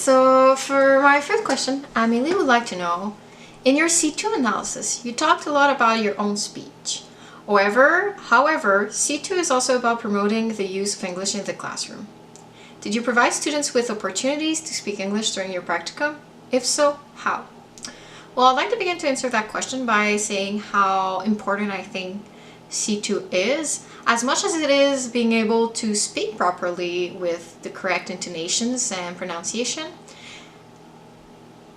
So for my first question, Amelie would like to know, in your C2 analysis, you talked a lot about your own speech. However, C2 is also about promoting the use of English in the classroom. Did you provide students with opportunities to speak English during your practicum? If so, how? Well, I'd like to begin to answer that question by saying how important I think C2 is, as much as it is being able to speak properly with the correct intonations and pronunciation.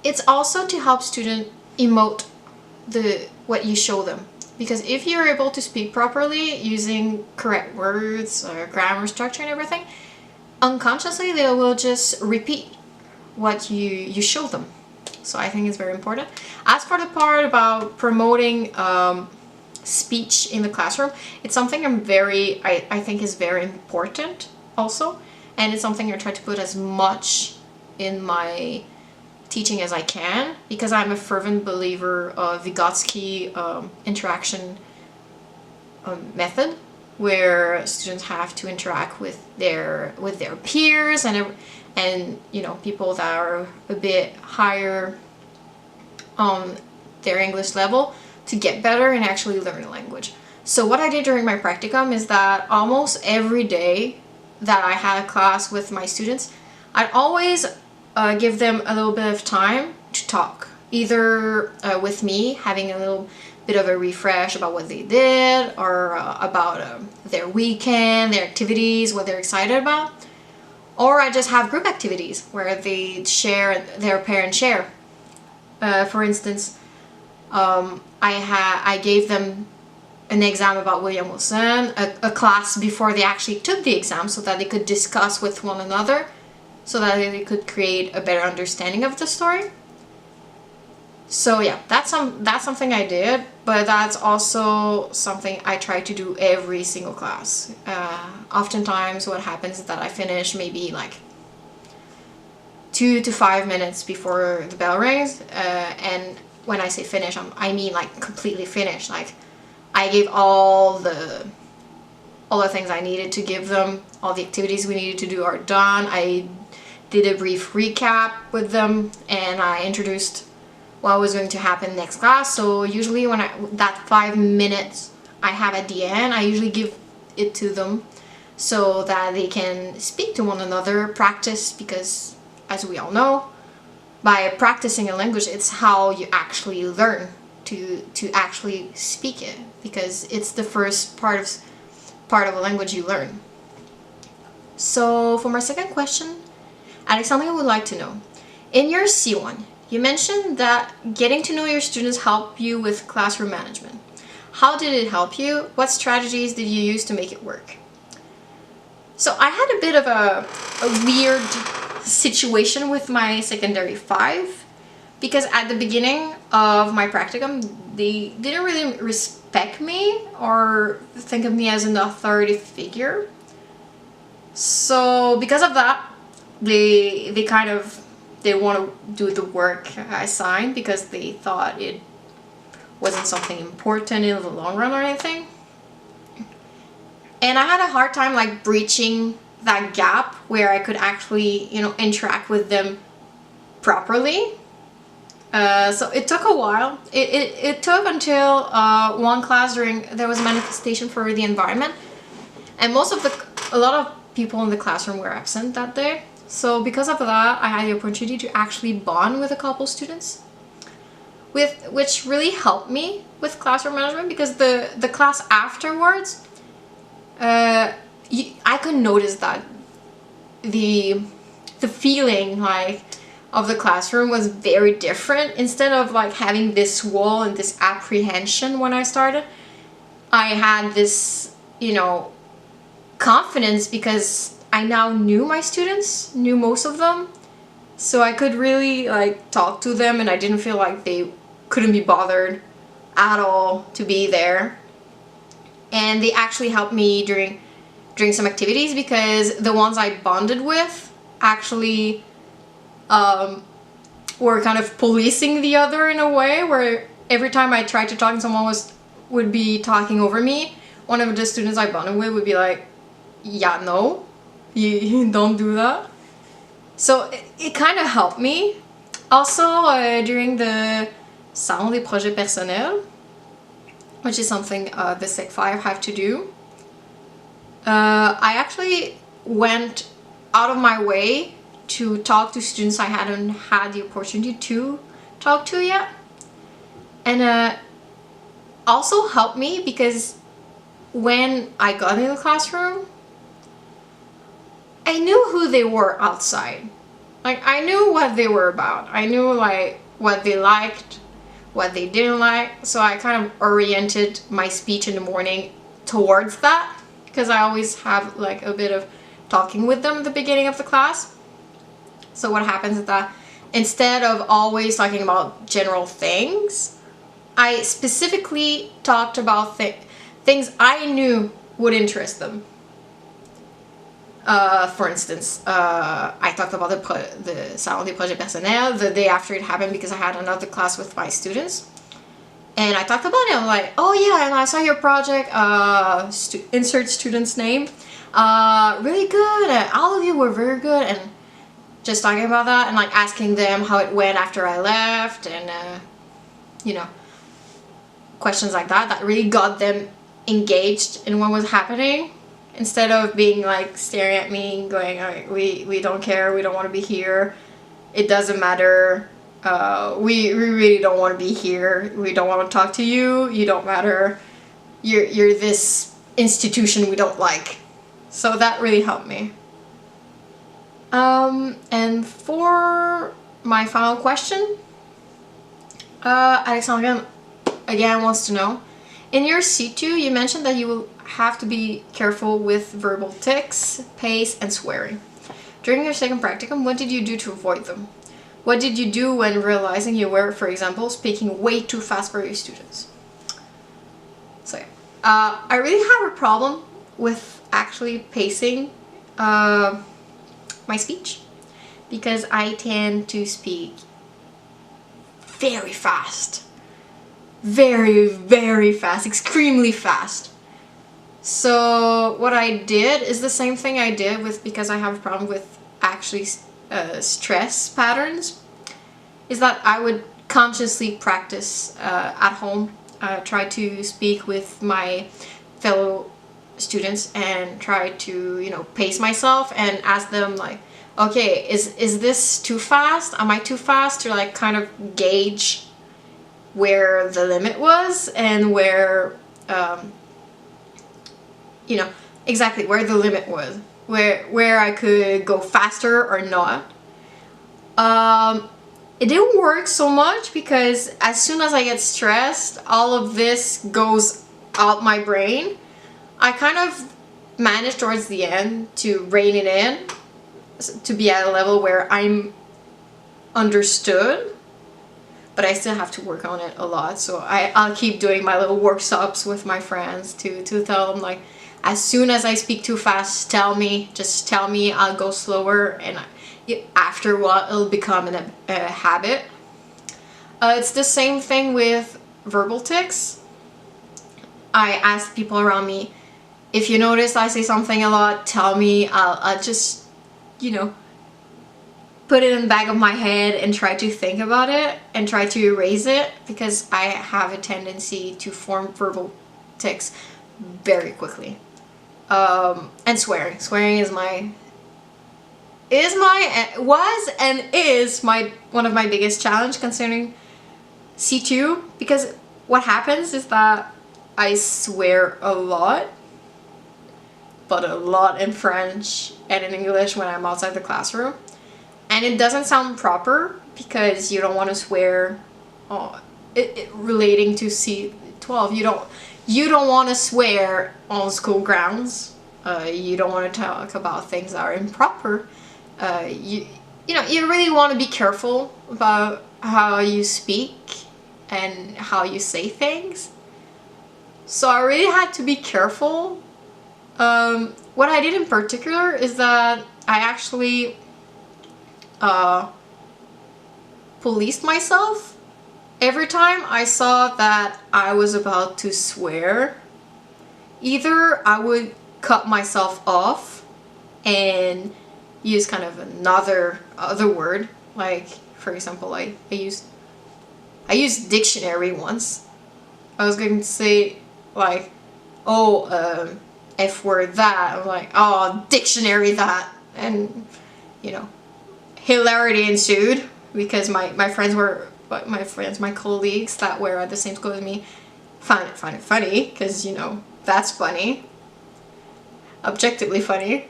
It's also to help students emote what you show them. Because if you're able to speak properly using correct words, grammar, structure and everything, unconsciously they will just repeat what you show them. So I think it's very important. As for the part about promoting speech in the classroom, it's something I think is very important also, and it's something I try to put as much in my teaching as I can, because I'm a fervent believer of Vygotsky interaction method, where students have to interact with their peers and you know, people that are a bit higher on their English level to get better and actually learn a language. So what I did during my practicum is that almost every day that I had a class with my students, I'd always give them a little bit of time to talk, either with me, having a little bit of a refresh about what they did, or about their weekend, their activities, what they're excited about, or I just have group activities where they share, their parents share. For instance, I gave them an exam about William Wilson, a class before they actually took the exam, so that they could discuss with one another, so that they could create a better understanding of the story. So yeah, that's something I did, but that's also something I try to do every single class. Oftentimes what happens is that I finish maybe like 2 to 5 minutes before the bell rings, and when I say finish, I mean like completely finish. Like I gave all the things I needed to give them, all the activities we needed to do are done. I did a brief recap with them, and I introduced what was going to happen next class. So usually when that 5 minutes I have at the end, I usually give it to them so that they can speak to one another, practice, because as we all know, by practicing a language, it's how you actually learn to actually speak it, because it's the first part of a language you learn. So for my second question, Alexandria would like to know, in your C1, you mentioned that getting to know your students helped you with classroom management. How did it help you? What strategies did you use to make it work? So I had a bit of a weird situation with my secondary 5, because at the beginning of my practicum, they didn't really respect me or think of me as an authority figure. So because of that, they want to do the work I assigned, because they thought it wasn't something important in the long run or anything. And I had a hard time like breaching that gap where I could actually, you know, interact with them properly. So it took a while. It took until one class there was a manifestation for the environment, and a lot of people in the classroom were absent that day. So because of that, I had the opportunity to actually bond with a couple students, which really helped me with classroom management, because the class afterwards, I could notice that the feeling like of the classroom was very different. Instead of like having this wall and this apprehension when I started, I had this, you know, confidence, because I now knew my students, knew most of them, so I could really like talk to them, and I didn't feel like they couldn't be bothered at all to be there. And they actually helped me during some activities, because the ones I bonded with actually were kind of policing the other in a way, where every time I tried to talk and someone would be talking over me, one of the students I bonded with would be like, yeah, no, you don't do that. So it kind of helped me. Also, during the Salon des Projets Personnels, which is something the Sec 5 have to do, I actually went out of my way to talk to students I hadn't had the opportunity to talk to yet. And also helped me because when I got in the classroom, I knew who they were outside. Like, I knew what they were about. I knew like what they liked, what they didn't like. So I kind of oriented my speech in the morning towards that, because I always have like a bit of talking with them at the beginning of the class. So what happens is that instead of always talking about general things, I specifically talked about things I knew would interest them. For instance, I talked about the Salon des Projets Personnels the day after it happened, because I had another class with my students. And I talked about it. I'm like, oh yeah, and I saw your project, insert student's name. Really good. All of you were very good. And just talking about that and like asking them how it went after I left, and you know, questions like that really got them engaged in what was happening, instead of being like staring at me going, all right, we don't care, we don't want to be here, it doesn't matter, we really don't want to be here, we don't want to talk to you, you don't matter, you're this institution we don't like. So that really helped me. And for my final question, Alexandra again wants to know, in your C2 you mentioned that you will have to be careful with verbal tics, pace, and swearing. During your second practicum, what did you do to avoid them? What did you do when realizing you were, for example, speaking way too fast for your students? So yeah, I really have a problem with actually pacing my speech, because I tend to speak very fast. Very, very fast, extremely fast. So what I did is the same thing I did with, because I have a problem with actually stress patterns, is that I would consciously practice at home, try to speak with my fellow students and try to, you know, pace myself and ask them like, okay, is this too fast? Am I too fast? To like kind of gauge where the limit was and where, you know, exactly where the limit was, where I could go faster or not. It didn't work so much, because as soon as I get stressed, all of this goes out my brain. I kind of managed towards the end to rein it in, to be at a level where I'm understood, but I still have to work on it a lot. So I'll keep doing my little workshops with my friends to tell them like, as soon as I speak too fast, just tell me, I'll go slower, and after a while it'll become a habit. It's the same thing with verbal tics. I ask people around me, if you notice I say something a lot, tell me. I'll just, you know, put it in the back of my head and try to think about it and try to erase it, because I have a tendency to form verbal tics very quickly. And swearing is one of my biggest challenge concerning C2, because what happens is that I swear a lot, but a lot in French and in English when I'm outside the classroom. And it doesn't sound proper, because you don't want to swear relating to C12. You don't want to swear on school grounds. You don't want to talk about things that are improper. You know, you really want to be careful about how you speak and how you say things. So I really had to be careful. What I did in particular is that I actually policed myself. Every time I saw that I was about to swear, either I would cut myself off and use kind of another other word. Like, for example, I used dictionary once. I was going to say like, oh, F word that. I'm like, oh, dictionary that. And, you know, hilarity ensued because my colleagues that were at the same school as me found it funny because, you know, that's funny. Objectively funny.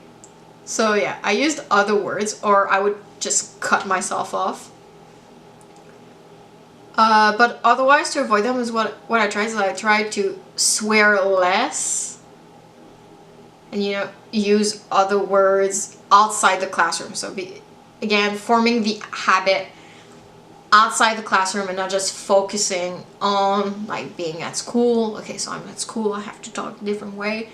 So yeah, I used other words, or I would just cut myself off. But otherwise, to avoid them is what I tried. Is I tried to swear less, and, you know, use other words outside the classroom. So again, forming the habit outside the classroom and not just focusing on like being at school. Okay, so I'm at school, I have to talk a different way.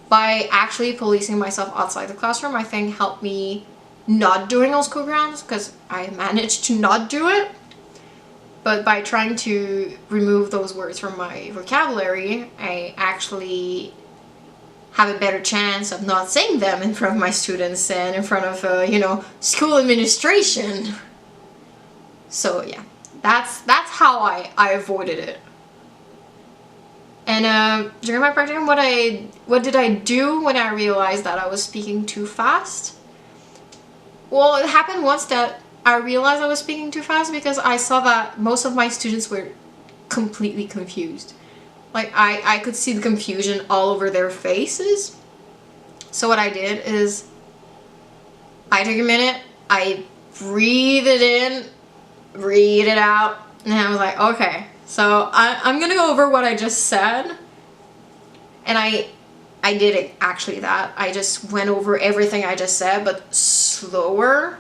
By actually policing myself outside the classroom, I think helped me not doing on school grounds, because I managed to not do it. But by trying to remove those words from my vocabulary, I actually have a better chance of not saying them in front of my students and in front of, you know, school administration. So yeah, that's how I avoided it. And during my practicum, what did I do when I realized that I was speaking too fast? Well, it happened once that I realized I was speaking too fast because I saw that most of my students were completely confused. Like, I could see the confusion all over their faces. So what I did is I took a minute, I breathed it in, breathed it out, and I was like, okay, so I'm gonna go over what I just said. And I did it actually that. I just went over everything I just said, but slower.